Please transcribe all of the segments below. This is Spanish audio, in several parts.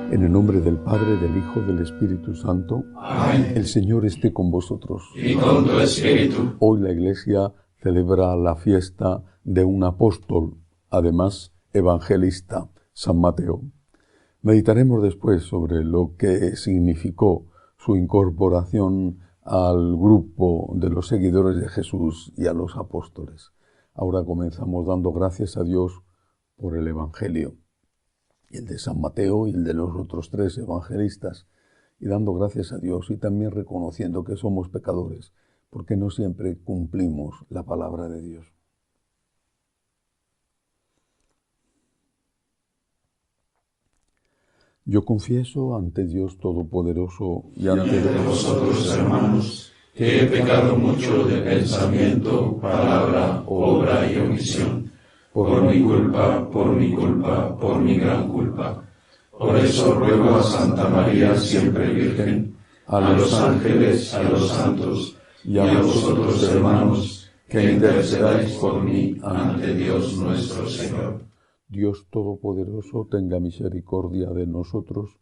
En el nombre del Padre, del Hijo, del Espíritu Santo. Amén. El Señor esté con vosotros. Y con tu espíritu. Hoy la Iglesia celebra la fiesta de un apóstol, además evangelista, San Mateo. Meditaremos después sobre lo que significó su incorporación al grupo de los seguidores de Jesús y a los apóstoles. Ahora comenzamos dando gracias a Dios por el Evangelio, el de San Mateo y el de los otros tres evangelistas, y dando gracias a Dios y también reconociendo que somos pecadores, porque no siempre cumplimos la palabra de Dios. Yo confieso ante Dios Todopoderoso y ante vosotros, hermanos, que he pecado mucho de pensamiento, palabra, obra y omisión, por mi culpa, por mi gran culpa. Por eso ruego a Santa María, siempre Virgen, a los ángeles, a los santos y a vosotros, hermanos, que intercedáis por mí ante Dios nuestro Señor. Dios Todopoderoso tenga misericordia de nosotros,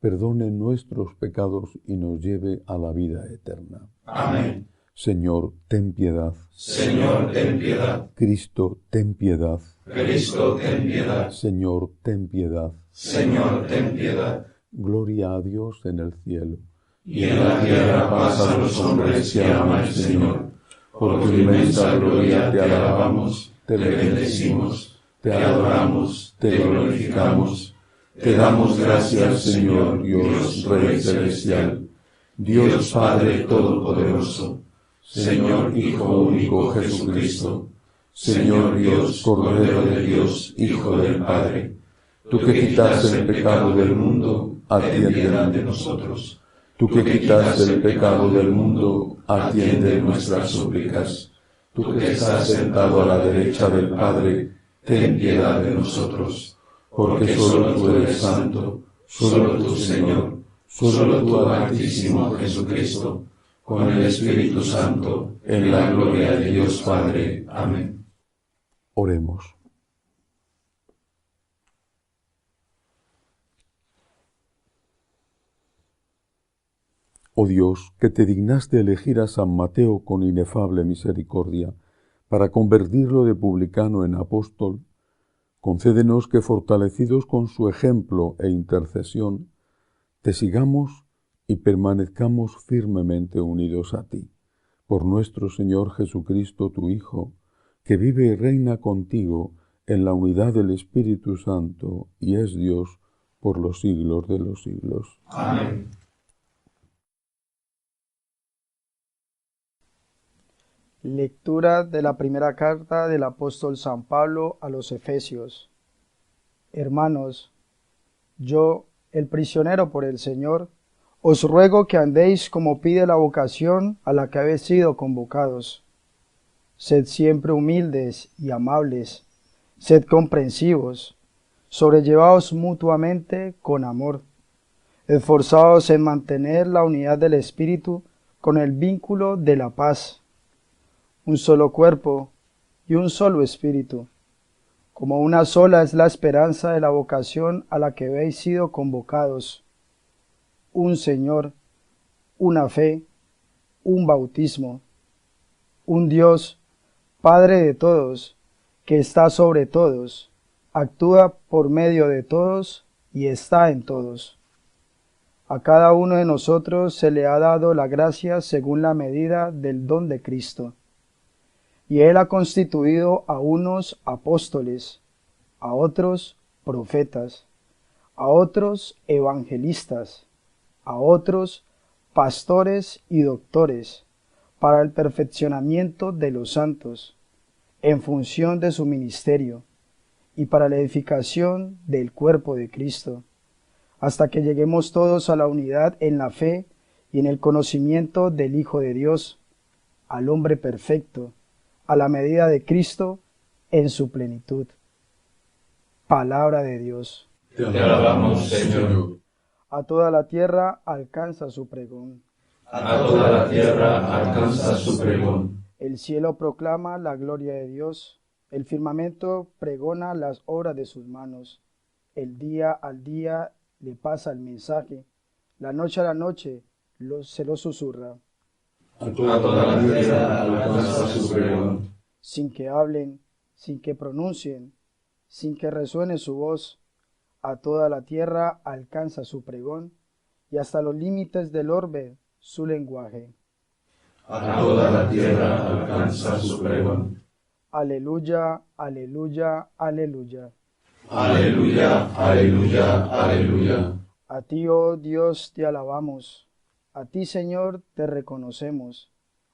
perdone nuestros pecados y nos lleve a la vida eterna. Amén. Señor, ten piedad. Señor, ten piedad. Cristo, ten piedad. Cristo, ten piedad. Señor, ten piedad. Señor, ten piedad. Gloria a Dios en el cielo. Y en la tierra paz a los hombres que ama el Señor. Por tu inmensa gloria te alabamos, te bendecimos, te adoramos, te glorificamos. Te damos gracias, Señor, Dios Rey Celestial, Dios Padre Todopoderoso, Señor Hijo único Jesucristo, Señor Dios, Cordero de Dios, Hijo del Padre. Tú que quitas el pecado del mundo, atiende de nosotros. Tú que quitas el pecado del mundo, atiende nuestras súplicas. Tú que estás sentado a la derecha del Padre, ten piedad de nosotros. Porque solo tú eres santo, solo tú, Señor, solo tú, Amantísimo Jesucristo, con el Espíritu Santo, en la gloria de Dios Padre. Amén. Oremos. Oh Dios, que te dignaste elegir a San Mateo con inefable misericordia, para convertirlo de publicano en apóstol, concédenos que, fortalecidos con su ejemplo e intercesión, te sigamos y permanezcamos firmemente unidos a ti. Por nuestro Señor Jesucristo, tu Hijo, que vive y reina contigo en la unidad del Espíritu Santo y es Dios por los siglos de los siglos. Amén. Lectura de la primera carta del apóstol San Pablo a los Efesios. Hermanos, yo, el prisionero por el Señor, os ruego que andéis como pide la vocación a la que habéis sido convocados. Sed siempre humildes y amables, sed comprensivos, sobrellevaos mutuamente con amor, esforzaos en mantener la unidad del Espíritu con el vínculo de la paz. Un solo cuerpo y un solo espíritu, como una sola es la esperanza de la vocación a la que habéis sido convocados. Un Señor, una fe, un bautismo, un Dios, Padre de todos, que está sobre todos, actúa por medio de todos y está en todos. A cada uno de nosotros se le ha dado la gracia según la medida del don de Cristo. Y Él ha constituido a unos apóstoles, a otros profetas, a otros evangelistas, a otros pastores y doctores, para el perfeccionamiento de los santos, en función de su ministerio, y para la edificación del cuerpo de Cristo, hasta que lleguemos todos a la unidad en la fe y en el conocimiento del Hijo de Dios, al hombre perfecto, a la medida de Cristo en su plenitud. Palabra de Dios. Te alabamos, Señor. A toda la tierra alcanza su pregón. A toda la tierra alcanza su pregón. El cielo proclama la gloria de Dios, el firmamento pregona las obras de sus manos. El día al día le pasa el mensaje, la noche a la noche se lo susurra, a toda la tierra alcanza su pregón. sin que hablen, sin que pronuncien, sin que resuene su voz, a toda la tierra alcanza su pregón, y hasta los límites del orbe su lenguaje. A toda la tierra alcanza su pregón. Aleluya, aleluya, aleluya. Aleluya, aleluya, aleluya. A ti, oh Dios, te alabamos. A ti, Señor, te reconocemos.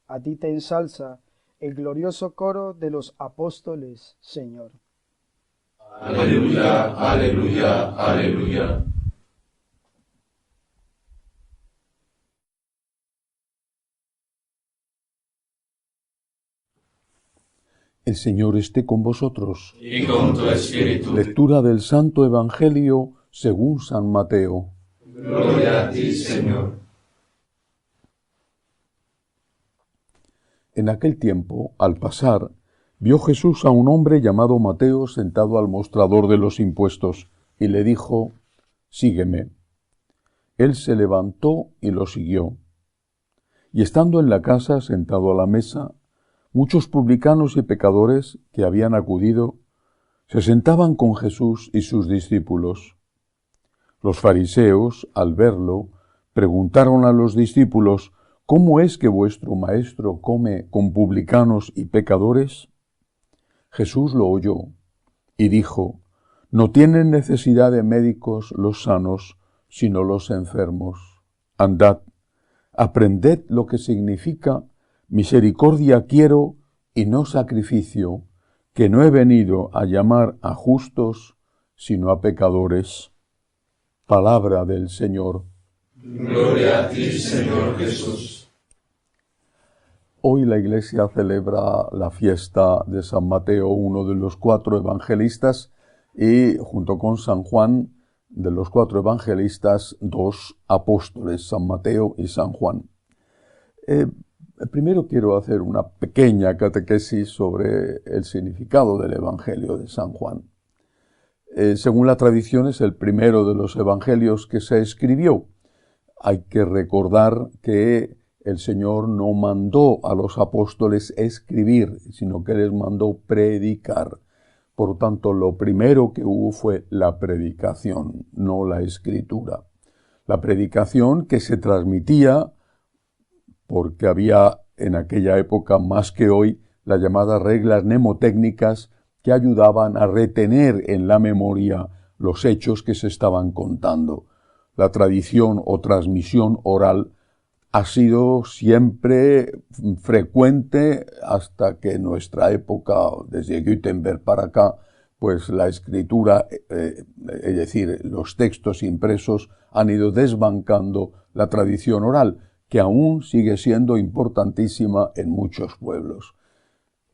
A ti te ensalza el glorioso coro de los apóstoles, Señor. Aleluya, aleluya, aleluya. El Señor esté con vosotros. Y con tu espíritu. Lectura del Santo Evangelio según San Mateo. Gloria a ti, Señor. En aquel tiempo, al pasar, vio Jesús a un hombre llamado Mateo sentado al mostrador de los impuestos, y le dijo: «Sígueme». Él se levantó y lo siguió. Y estando en la casa, sentado a la mesa, muchos publicanos y pecadores que habían acudido se sentaban con Jesús y sus discípulos. Los fariseos, al verlo, preguntaron a los discípulos: «¿Cómo es que vuestro maestro come con publicanos y pecadores?». Jesús lo oyó y dijo: «No tienen necesidad de médicos los sanos, sino los enfermos. Andad, aprended lo que significa: misericordia quiero y no sacrificio, que no he venido a llamar a justos, sino a pecadores». Palabra del Señor. Gloria a ti, Señor Jesús. Hoy la Iglesia celebra la fiesta de San Mateo, uno de los 4 evangelistas, y junto con San Juan, de los 4 evangelistas, 2 apóstoles, San Mateo y San Juan. Primero quiero hacer una pequeña catequesis sobre el significado del Evangelio de San Juan. Según la tradición, es el primero de los evangelios que se escribió. Hay que recordar que el Señor no mandó a los apóstoles escribir, sino que les mandó predicar. Por lo tanto, lo primero que hubo fue la predicación, no la escritura. La predicación que se transmitía porque había en aquella época, más que hoy, las llamadas reglas mnemotécnicas que ayudaban a retener en la memoria los hechos que se estaban contando. La tradición o transmisión oral ha sido siempre frecuente hasta que en nuestra época, desde Gutenberg para acá, pues la escritura, es decir, los textos impresos han ido desbancando la tradición oral, que aún sigue siendo importantísima en muchos pueblos.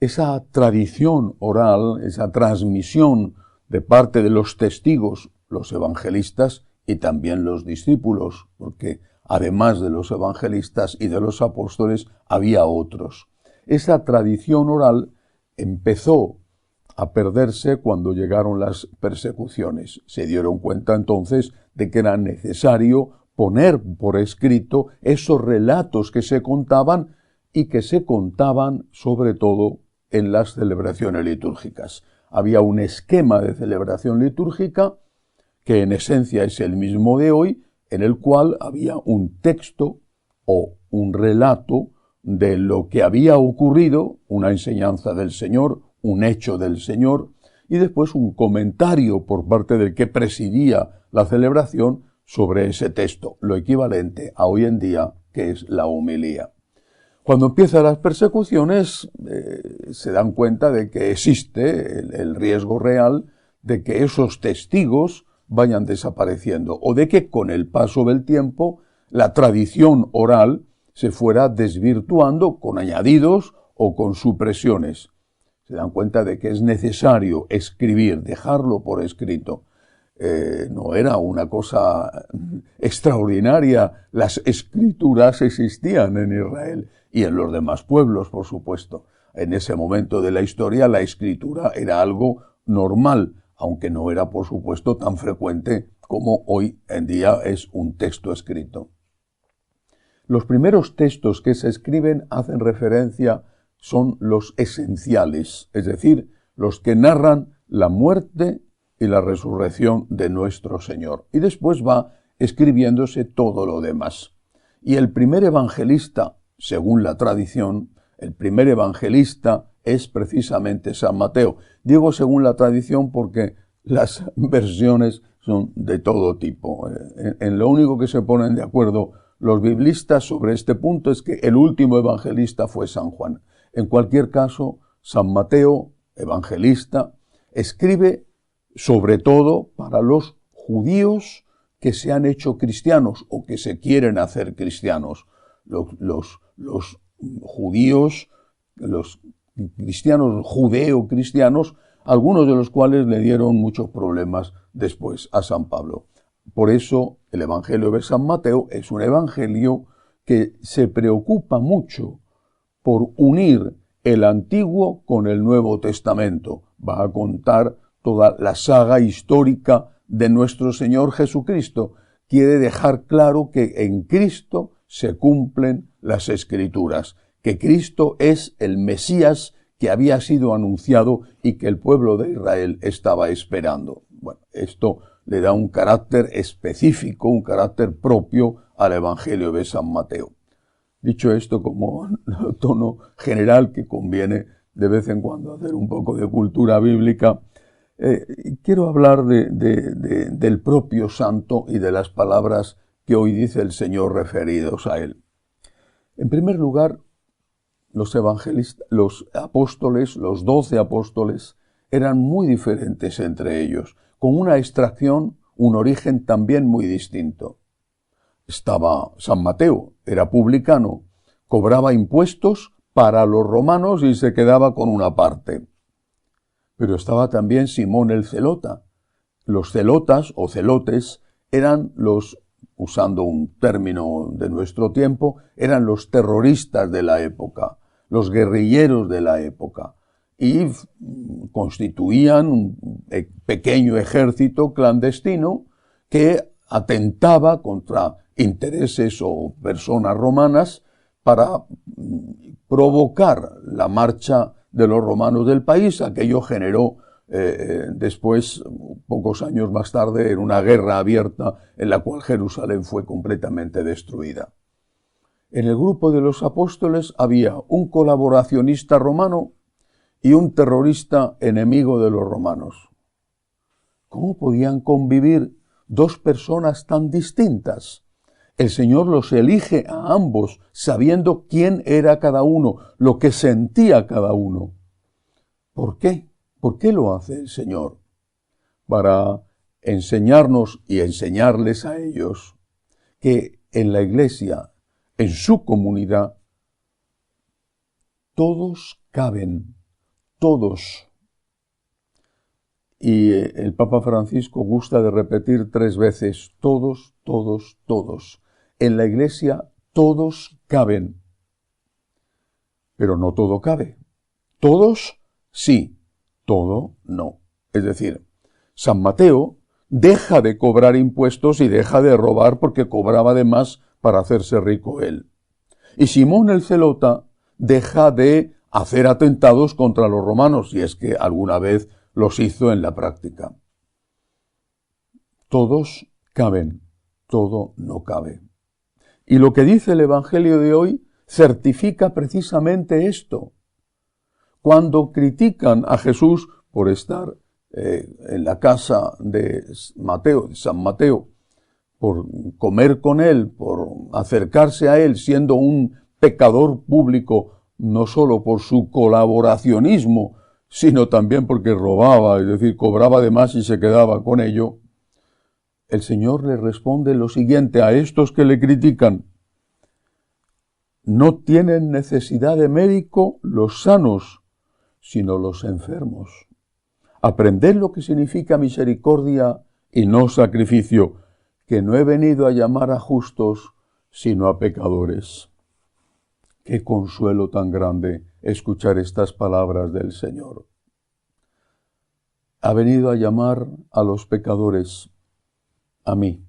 Esa tradición oral, esa transmisión de parte de los testigos, los evangelistas y también los discípulos, porque además de los evangelistas y de los apóstoles había otros. Esa tradición oral empezó a perderse cuando llegaron las persecuciones. Se dieron cuenta entonces de que era necesario poner por escrito esos relatos que se contaban y que se contaban sobre todo en las celebraciones litúrgicas. Había un esquema de celebración litúrgica que en esencia es el mismo de hoy, en el cual había un texto o un relato de lo que había ocurrido, una enseñanza del Señor, un hecho del Señor, y después un comentario por parte del que presidía la celebración sobre ese texto, lo equivalente a hoy en día, que es la homilía. Cuando empiezan las persecuciones, se dan cuenta de que existe el riesgo real de que esos testigos vayan desapareciendo, o de que con el paso del tiempo la tradición oral se fuera desvirtuando con añadidos o con supresiones. Se dan cuenta de que es necesario escribir, dejarlo por escrito. No era una cosa extraordinaria. Las escrituras existían en Israel y en los demás pueblos, por supuesto. En ese momento de la historia la escritura era algo normal, aunque no era, por supuesto, tan frecuente como hoy en día es un texto escrito. Los primeros textos que se escriben hacen referencia, son los esenciales, es decir, los que narran la muerte y la resurrección de nuestro Señor. Y después va escribiéndose todo lo demás. Y el primer evangelista, según la tradición, el primer evangelista es precisamente San Mateo. Digo según la tradición porque las versiones son de todo tipo. En lo único que se ponen de acuerdo los biblistas sobre este punto es que el último evangelista fue San Juan. En cualquier caso, San Mateo, evangelista, escribe sobre todo para los judíos que se han hecho cristianos o que se quieren hacer cristianos. Los judíos, los cristianos judeo-cristianos, algunos de los cuales le dieron muchos problemas después a San Pablo. Por eso el Evangelio de San Mateo es un evangelio que se preocupa mucho por unir el Antiguo con el Nuevo Testamento. Va a contar toda la saga histórica de nuestro Señor Jesucristo. Quiere dejar claro que en Cristo se cumplen las Escrituras, que Cristo es el Mesías que había sido anunciado y que el pueblo de Israel estaba esperando. Bueno, esto le da un carácter específico, un carácter propio al Evangelio de San Mateo. Dicho esto como tono general que conviene de vez en cuando hacer un poco de cultura bíblica, quiero hablar del propio santo y de las palabras que hoy dice el Señor referidos a él. En primer lugar, los evangelistas, los apóstoles, los 12 apóstoles, eran muy diferentes entre ellos, con una extracción, un origen también muy distinto. Estaba San Mateo, era publicano, cobraba impuestos para los romanos y se quedaba con una parte. Pero estaba también Simón el Zelota. Los celotas o celotes eran los, usando un término de nuestro tiempo, eran los terroristas de la época, los guerrilleros de la época, y constituían un pequeño ejército clandestino que atentaba contra intereses o personas romanas para provocar la marcha de los romanos del país. Aquello generó después, pocos años más tarde, en una guerra abierta en la cual Jerusalén fue completamente destruida. En el grupo de los apóstoles había un colaboracionista romano y un terrorista enemigo de los romanos. ¿Cómo podían convivir dos personas tan distintas? El Señor los elige a ambos, sabiendo quién era cada uno, lo que sentía cada uno. ¿Por qué? ¿Por qué lo hace el Señor? Para enseñarnos y enseñarles a ellos que en la Iglesia, en su comunidad, todos caben, todos. Y el Papa Francisco gusta de repetir 3 veces, todos, todos, todos. En la Iglesia todos caben, pero no todo cabe. Todos sí, todo no. Es decir, San Mateo deja de cobrar impuestos y deja de robar porque cobraba de más para hacerse rico él. Y Simón el Zelota deja de hacer atentados contra los romanos, si es que alguna vez los hizo en la práctica. Todos caben, todo no cabe. Y lo que dice el Evangelio de hoy certifica precisamente esto. Cuando critican a Jesús por estar en la casa de Mateo, de San Mateo, por comer con él, por acercarse a él, siendo un pecador público, no solo por su colaboracionismo, sino también porque robaba, es decir, cobraba de más y se quedaba con ello, el Señor le responde lo siguiente a estos que le critican: no tienen necesidad de médico los sanos, sino los enfermos. Aprended lo que significa misericordia y no sacrificio, que no he venido a llamar a justos, sino a pecadores. Qué consuelo tan grande escuchar estas palabras del Señor. Ha venido a llamar a los pecadores, a mí.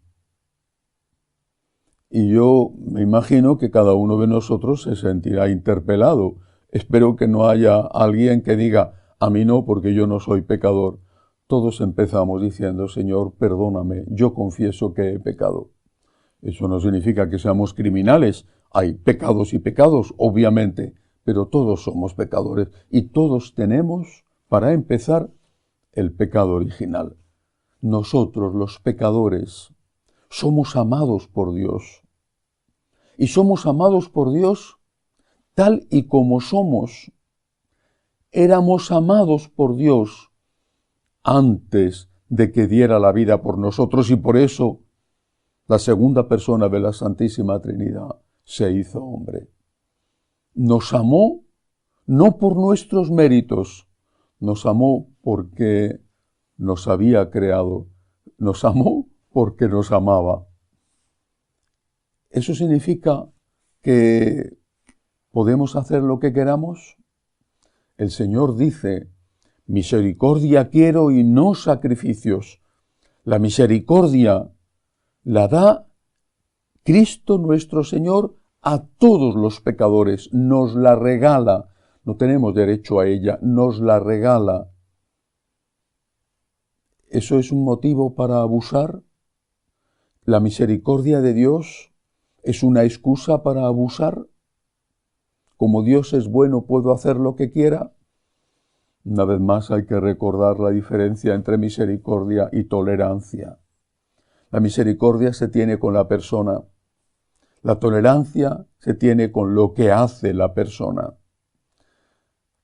Y yo me imagino que cada uno de nosotros se sentirá interpelado. Espero que no haya alguien que diga, a mí no, porque yo no soy pecador. Todos empezamos diciendo, Señor, perdóname, yo confieso que he pecado. Eso no significa que seamos criminales. Hay pecados y pecados, obviamente, pero todos somos pecadores y todos tenemos, para empezar, el pecado original. Nosotros, los pecadores, somos amados por Dios. Y somos amados por Dios tal y como somos. Éramos amados por Dios antes de que diera la vida por nosotros y por eso la segunda persona de la Santísima Trinidad se hizo hombre. Nos amó no por nuestros méritos, nos amó porque nos había creado, nos amó porque nos amaba. ¿Eso significa que podemos hacer lo que queramos? El Señor dice, misericordia quiero y no sacrificios. La misericordia la da Cristo nuestro Señor a todos los pecadores, nos la regala. No tenemos derecho a ella, nos la regala. ¿Eso es un motivo para abusar? ¿La misericordia de Dios es una excusa para abusar? Como Dios es bueno, ¿puedo hacer lo que quiera? Una vez más hay que recordar la diferencia entre misericordia y tolerancia. La misericordia se tiene con la persona. La tolerancia se tiene con lo que hace la persona.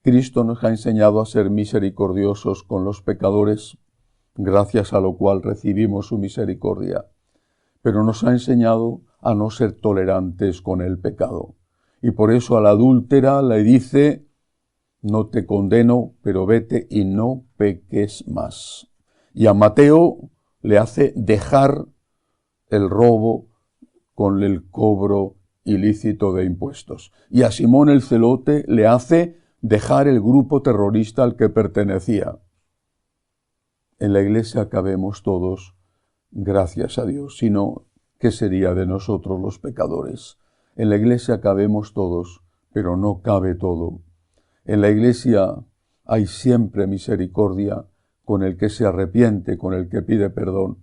Cristo nos ha enseñado a ser misericordiosos con los pecadores, gracias a lo cual recibimos su misericordia. Pero nos ha enseñado a no ser tolerantes con el pecado. Y por eso a la adúltera le dice, no te condeno, pero vete y no peques más. Y a Mateo le hace dejar el robo con el cobro ilícito de impuestos. Y a Simón el Celote le hace dejar el grupo terrorista al que pertenecía. En la iglesia cabemos todos, gracias a Dios, si no, ¿qué sería de nosotros los pecadores? En la iglesia cabemos todos, pero no cabe todo. En la iglesia hay siempre misericordia con el que se arrepiente, con el que pide perdón,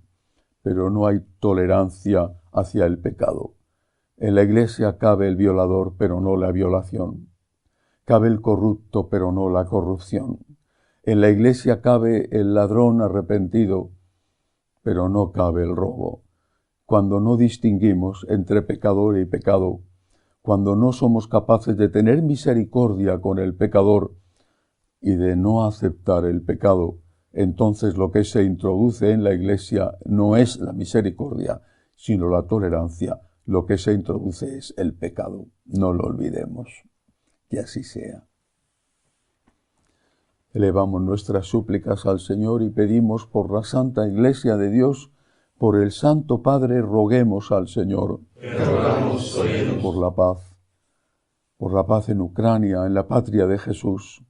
pero no hay tolerancia hacia el pecado. En la iglesia cabe el violador, pero no la violación. Cabe el corrupto, pero no la corrupción. En la iglesia cabe el ladrón arrepentido, pero no cabe el robo. Cuando no distinguimos entre pecador y pecado, cuando no somos capaces de tener misericordia con el pecador y de no aceptar el pecado, entonces lo que se introduce en la iglesia no es la misericordia, sino la tolerancia. Lo que se introduce es el pecado. No lo olvidemos. Que así sea. Elevamos nuestras súplicas al Señor y pedimos por la Santa Iglesia de Dios, por el Santo Padre, roguemos al Señor. Por la paz en Ucrania, en la patria de Jesús,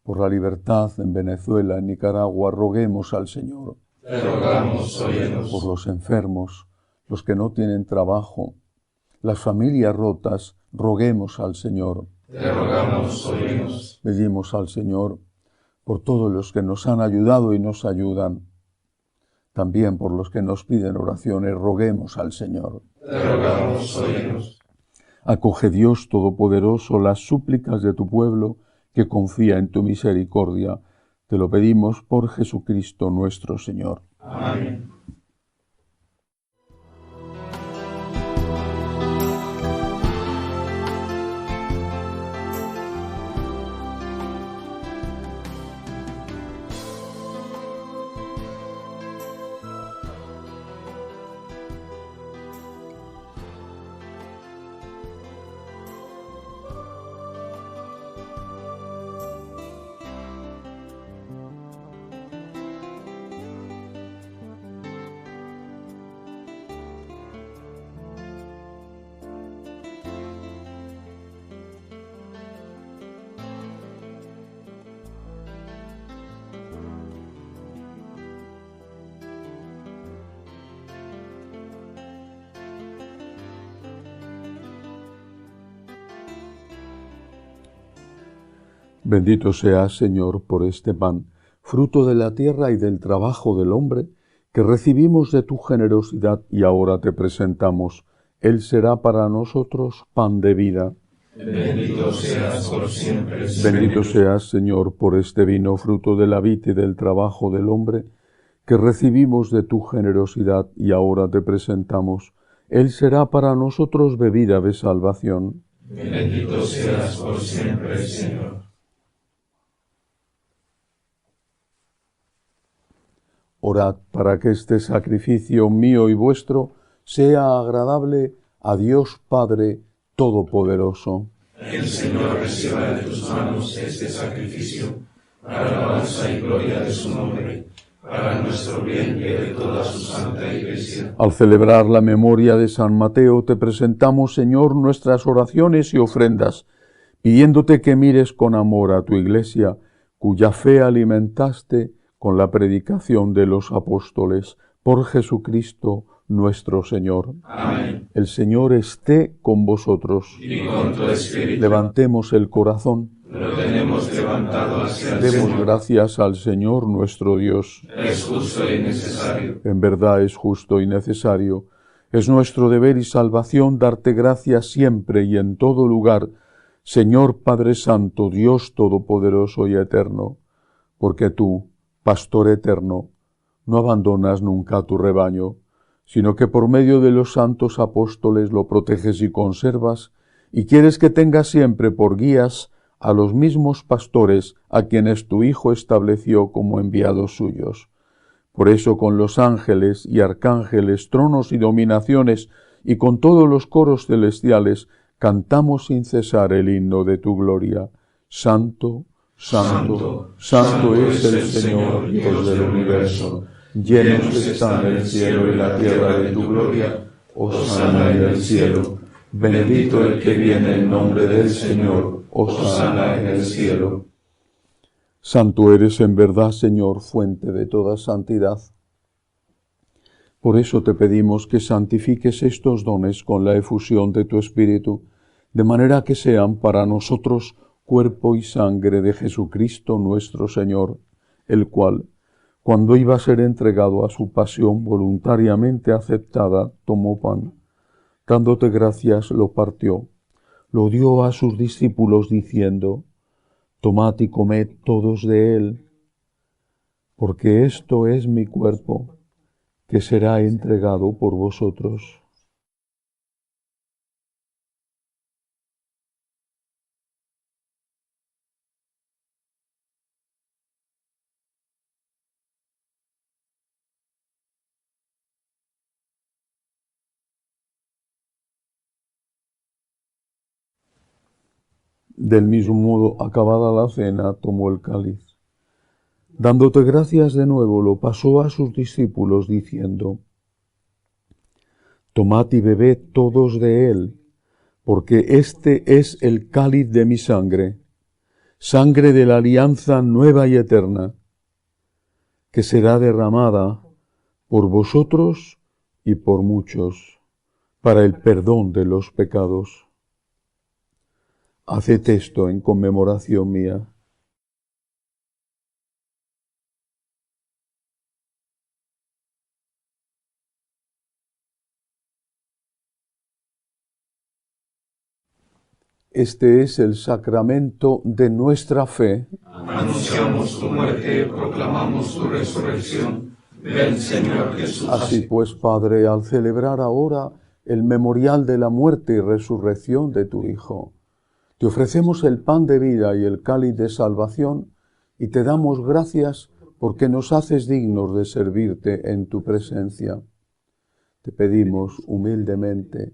por la libertad en Venezuela, en Nicaragua, roguemos al Señor. Por los enfermos, los que no tienen trabajo, las familias rotas, roguemos al Señor. Pedimos al Señor por todos los que nos han ayudado y nos ayudan. También por los que nos piden oraciones, roguemos al Señor. Acoge Dios Todopoderoso las súplicas de tu pueblo que confía en tu misericordia. Te lo pedimos por Jesucristo nuestro Señor. Amén. Bendito seas, Señor, por este pan, fruto de la tierra y del trabajo del hombre, que recibimos de tu generosidad y ahora te presentamos. Él será para nosotros pan de vida. Bendito seas por siempre, Señor. Bendito seas, Señor, por este vino, fruto de la vid y del trabajo del hombre, que recibimos de tu generosidad y ahora te presentamos. Él será para nosotros bebida de salvación. Bendito seas por siempre, Señor. Orad para que este sacrificio mío y vuestro sea agradable a Dios Padre Todopoderoso. El Señor reciba de tus manos este sacrificio, para alabanza y gloria de su nombre, para nuestro bien y de toda su santa Iglesia. Al celebrar la memoria de San Mateo, te presentamos, Señor, nuestras oraciones y ofrendas, pidiéndote que mires con amor a tu Iglesia, cuya fe alimentaste con la predicación de los apóstoles, por Jesucristo nuestro Señor. Amén. El Señor esté con vosotros. Y con tu espíritu. Levantemos el corazón. Lo tenemos levantado hacia el Demos Señor. gracias al Señor nuestro Dios. Es justo y necesario. En verdad es justo y necesario. Es nuestro deber y salvación darte gracias siempre y en todo lugar, Señor Padre Santo, Dios Todopoderoso y Eterno, porque tú, Pastor eterno, no abandonas nunca a tu rebaño, sino que por medio de los santos apóstoles lo proteges y conservas, y quieres que tenga siempre por guías a los mismos pastores a quienes tu Hijo estableció como enviados suyos. Por eso con los ángeles y arcángeles, tronos y dominaciones, y con todos los coros celestiales, cantamos sin cesar el himno de tu gloria. Santo, Santo, Santo es el Señor, Dios del universo. Llenos están el cielo y la tierra de tu gloria. Hosana en el cielo. Bendito el que viene en nombre del Señor. Hosana en el cielo. Santo eres en verdad, Señor, fuente de toda santidad. Por eso te pedimos que santifiques estos dones con la efusión de tu Espíritu, de manera que sean para nosotros cuerpo y sangre de Jesucristo nuestro Señor, el cual, cuando iba a ser entregado a su pasión voluntariamente aceptada, tomó pan. Dándote gracias, lo partió, lo dio a sus discípulos diciendo: Tomad y comed todos de él, porque esto es mi cuerpo, que será entregado por vosotros. Del mismo modo, acabada la cena, tomó el cáliz. Dándote gracias de nuevo, lo pasó a sus discípulos, diciendo: Tomad y bebed todos de él, porque este es el cáliz de mi sangre, sangre de la alianza nueva y eterna, que será derramada por vosotros y por muchos, para el perdón de los pecados. Haced esto en conmemoración mía. Este es el sacramento de nuestra fe. Anunciamos tu muerte, proclamamos tu resurrección. Ven, Señor Jesús. Así pues, Padre, al celebrar ahora el memorial de la muerte y resurrección de tu Hijo, te ofrecemos el pan de vida y el cáliz de salvación, y te damos gracias porque nos haces dignos de servirte en tu presencia. Te pedimos humildemente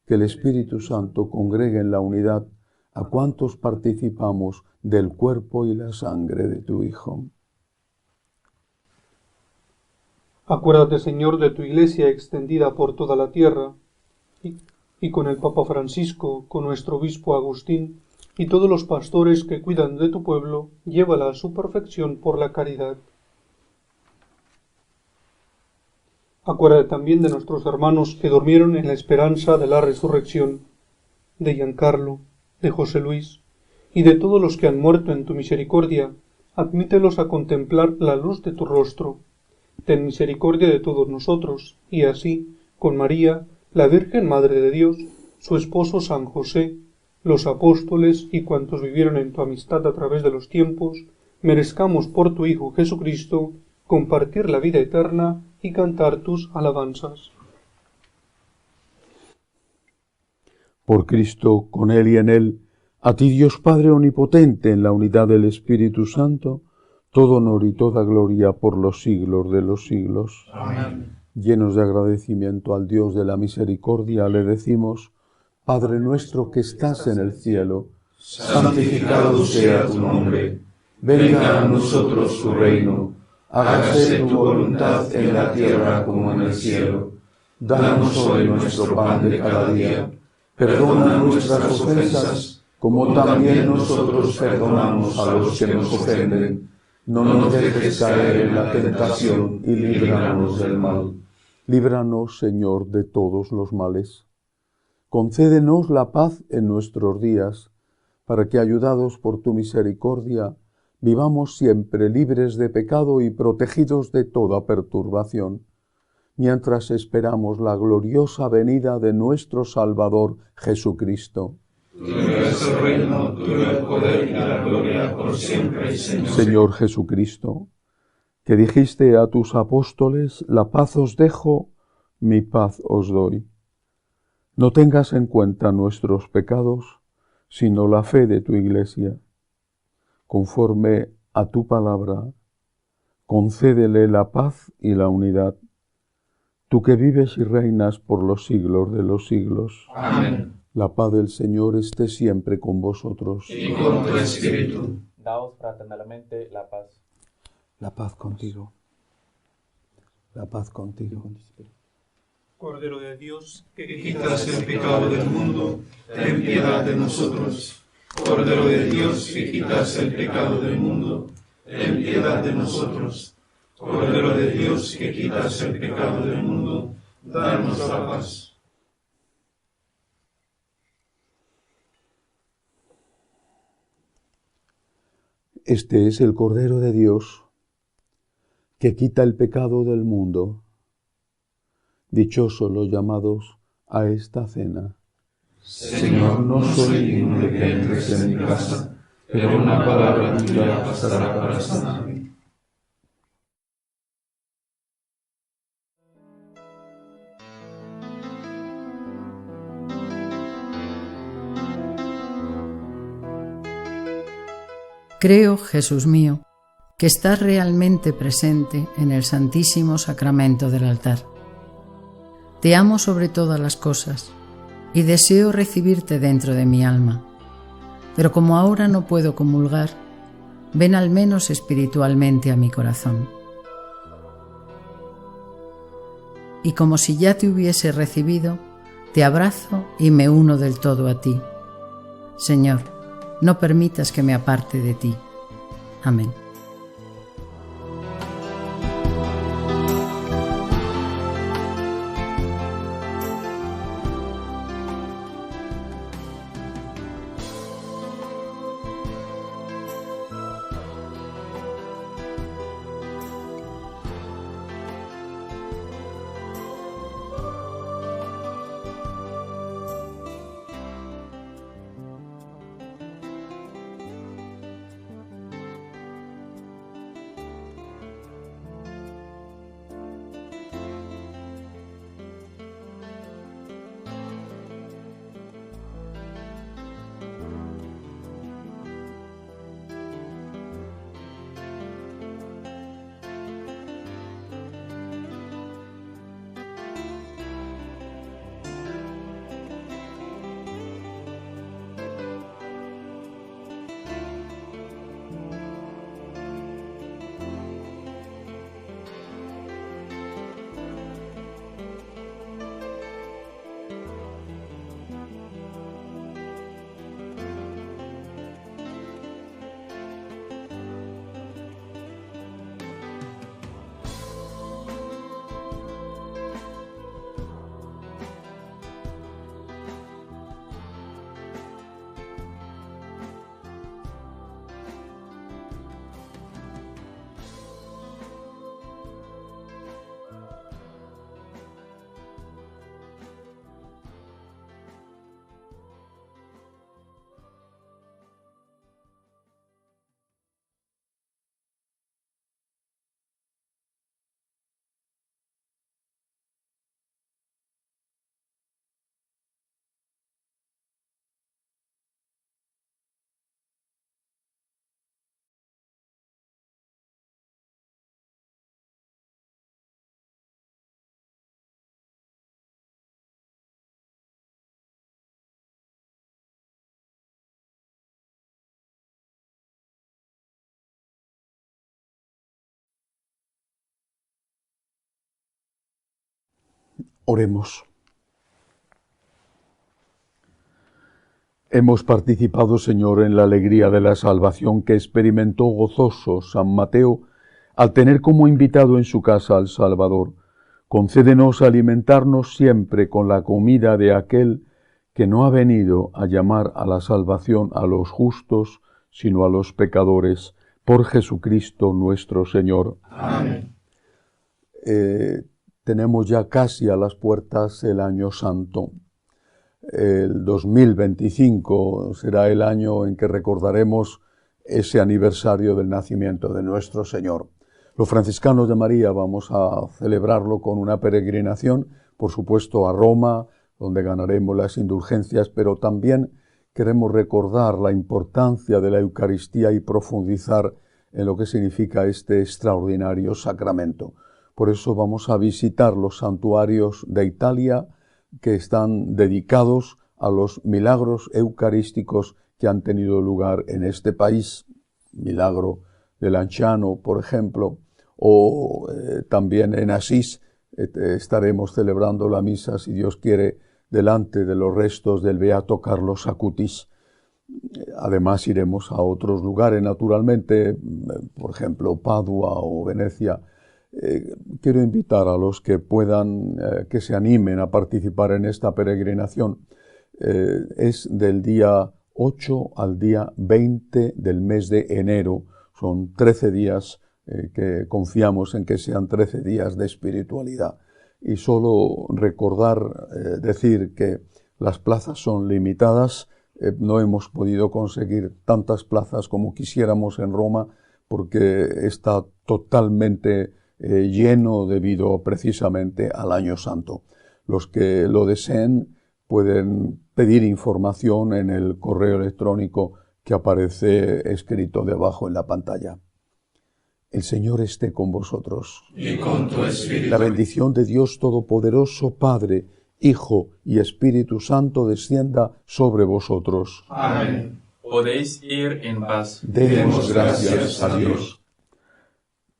que el Espíritu Santo congregue en la unidad a cuantos participamos del cuerpo y la sangre de tu Hijo. Acuérdate, Señor, de tu Iglesia extendida por toda la tierra, y con el Papa Francisco, con nuestro obispo Agustín, y todos los pastores que cuidan de tu pueblo, llévala a su perfección por la caridad. Acuérdate también de nuestros hermanos que durmieron en la esperanza de la resurrección, de Giancarlo, de José Luis, y de todos los que han muerto en tu misericordia, admítelos a contemplar la luz de tu rostro. Ten misericordia de todos nosotros, y así, con María, la Virgen Madre de Dios, su esposo San José, los apóstoles y cuantos vivieron en tu amistad a través de los tiempos, merezcamos por tu Hijo Jesucristo compartir la vida eterna y cantar tus alabanzas. Por Cristo, con Él y en Él, a ti Dios Padre Omnipotente, en la unidad del Espíritu Santo, todo honor y toda gloria por los siglos de los siglos. Amén. Llenos de agradecimiento al Dios de la misericordia, le decimos: Padre nuestro que estás en el cielo, Santificado sea tu nombre. Venga a nosotros tu reino. Hágase tu voluntad en la tierra como en el cielo. Danos hoy nuestro pan de cada día. Perdona nuestras ofensas, como también nosotros perdonamos a los que nos ofenden. No nos dejes caer en la tentación y líbranos del mal. líbranos, Señor, de todos los males. Concédenos la paz en nuestros días, para que, ayudados por tu misericordia, vivamos siempre libres de pecado y protegidos de toda perturbación, mientras esperamos la gloriosa venida de nuestro Salvador Jesucristo. Tuyo es el reino, tuyo el poder y la gloria por siempre, Señor. Señor Jesucristo, que dijiste a tus apóstoles: la paz os dejo, mi paz os doy. No tengas en cuenta nuestros pecados, sino la fe de tu Iglesia. Conforme a tu palabra, concédele la paz y la unidad, tú que vives y reinas por los siglos de los siglos. Amén. La paz del Señor esté siempre con vosotros. Y con tu espíritu. Daos fraternalmente la paz. La paz contigo. La paz contigo. Cordero de Dios, Que quitas el pecado del mundo, ten piedad de nosotros. Cordero de Dios, que quitas el pecado del mundo, ten piedad de nosotros. Cordero de Dios, que quitas el pecado del mundo, danos la paz. Este es el Cordero de Dios, que quita el pecado del mundo. Dichosos los llamados a esta cena. Señor, no soy digno de que entres en mi casa, pero una palabra tuya bastará para sanarme. Creo, Jesús mío, que estás realmente presente en el Santísimo Sacramento del altar. Te amo sobre todas las cosas y deseo recibirte dentro de mi alma, pero como ahora no puedo comulgar, ven al menos espiritualmente a mi corazón. Y como si ya te hubiese recibido, te abrazo y me uno del todo a ti. Señor, no permitas que me aparte de ti. Amén. Oremos. Hemos participado, Señor, en la alegría de la salvación que experimentó gozoso San Mateo al tener como invitado en su casa al Salvador. Concédenos alimentarnos siempre con la comida de aquel que no ha venido a llamar a la salvación a los justos, sino a los pecadores, por Jesucristo nuestro Señor. Amén. Tenemos ya casi a las puertas el Año Santo. El 2025 será el año en que recordaremos ese aniversario del nacimiento de nuestro Señor. Los franciscanos de María vamos a celebrarlo con una peregrinación, por supuesto a Roma, donde ganaremos las indulgencias, pero también queremos recordar la importancia de la Eucaristía y profundizar en lo que significa este extraordinario sacramento. Por eso vamos a visitar los santuarios de Italia que están dedicados a los milagros eucarísticos que han tenido lugar en este país. Milagro de Lanciano, por ejemplo, o también en Asís estaremos celebrando la misa, si Dios quiere, delante de los restos del beato Carlos Acutis. Además iremos a otros lugares, naturalmente, por ejemplo, Padua o Venecia. Quiero invitar a los que puedan, que se animen a participar en esta peregrinación. Es del día 8 al día 20 del mes de enero. Son 13 días que confiamos en que sean 13 días de espiritualidad. Y solo recordar, decir que las plazas son limitadas. No hemos podido conseguir tantas plazas como quisiéramos en Roma porque está totalmente lleno debido precisamente al Año Santo. Los que lo deseen pueden pedir información en el correo electrónico que aparece escrito debajo en la pantalla. El Señor esté con vosotros. Y con tu espíritu. La bendición de Dios Todopoderoso, Padre, Hijo y Espíritu Santo descienda sobre vosotros. Amén. Podéis ir en paz. Demos gracias a Dios.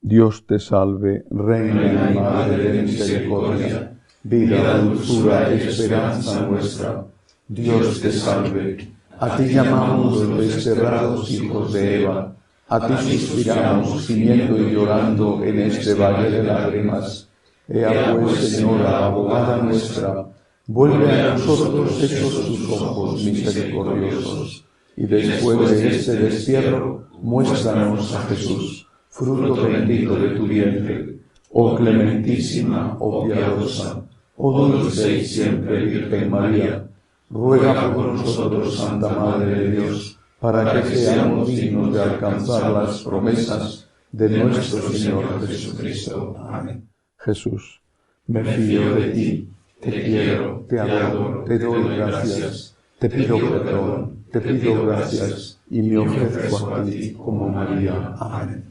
Dios te salve, Reina y Madre de misericordia, vida, dulzura, esperanza nuestra. Dios te salve. A ti llamamos los desterrados hijos de Eva. A ti suspiramos, gimiendo y llorando en este valle de lágrimas. Ea pues, Señora, abogada nuestra, vuelve a nosotros esos tus ojos misericordiosos, y después de este destierro, muéstranos a Jesús, fruto bendito de tu vientre. Oh clementísima, oh piadosa, oh dulce y siempre Virgen María, ruega por nosotros, Santa Madre de Dios, para que seamos dignos de alcanzar las promesas de nuestro Señor Jesucristo. Amén. Jesús, me fío de ti, te quiero, te adoro, te doy gracias, te pido perdón, te pido gracias y me ofrezco a ti como María. Amén.